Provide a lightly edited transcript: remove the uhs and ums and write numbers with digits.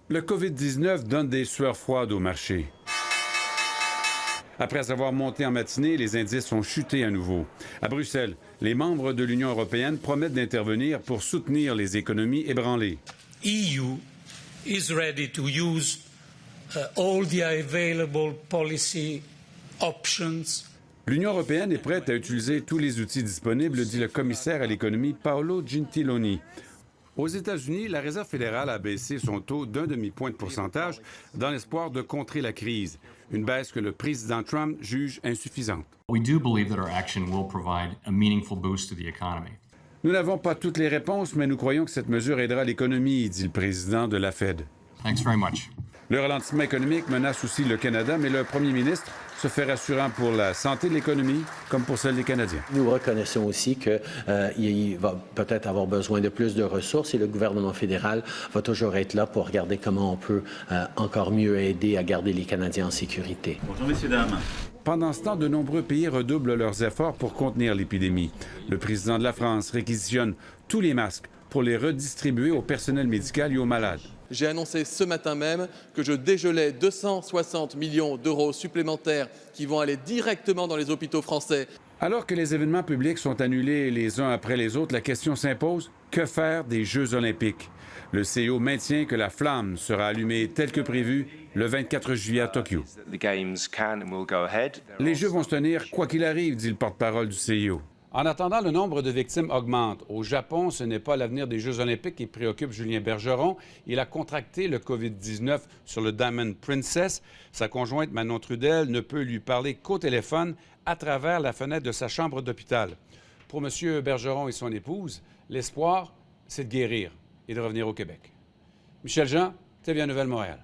Le COVID-19 donne des sueurs froides au marché. Après avoir monté en matinée, les indices ont chuté à nouveau. À Bruxelles, les membres de l'Union européenne promettent d'intervenir pour soutenir les économies ébranlées. EU is ready to use all the available policy options. L'Union européenne est prête à utiliser tous les outils disponibles, dit le commissaire à l'économie Paolo Gentiloni. Aux États-Unis, la Réserve fédérale a baissé son taux d'1 demi-point de pourcentage dans l'espoir de contrer la crise, une baisse que le président Trump juge insuffisante. We do believe that our action will provide a meaningful boost to the economy. Nous n'avons pas toutes les réponses, mais nous croyons que cette mesure aidera l'économie, dit le président de la Fed. Thanks very much. Le ralentissement économique menace aussi le Canada, mais le premier ministre se fait rassurant pour la santé de l'économie comme pour celle des Canadiens. Nous reconnaissons aussi qu'il va peut-être avoir besoin de plus de ressources et le gouvernement fédéral va toujours être là pour regarder comment on peut encore mieux aider à garder les Canadiens en sécurité. Bonjour, messieurs, dames. Pendant ce temps, de nombreux pays redoublent leurs efforts pour contenir l'épidémie. Le président de la France réquisitionne tous les masques pour les redistribuer au personnel médical et aux malades. J'ai annoncé ce matin même que je dégelais 260 millions d'euros supplémentaires qui vont aller directement dans les hôpitaux français. Alors que les événements publics sont annulés les uns après les autres, la question s'impose, que faire des Jeux olympiques? Le CIO maintient que la flamme sera allumée tel que prévu le 24 juillet à Tokyo. Les Jeux vont se tenir quoi qu'il arrive, dit le porte-parole du CIO. En attendant, le nombre de victimes augmente. Au Japon, ce n'est pas l'avenir des Jeux olympiques qui préoccupe Julien Bergeron. Il a contracté le COVID-19 sur le Diamond Princess. Sa conjointe Manon Trudel ne peut lui parler qu'au téléphone à travers la fenêtre de sa chambre d'hôpital. Pour M. Bergeron et son épouse, l'espoir, c'est de guérir et de revenir au Québec. Michel Jean, TVA Nouvelle Montréal.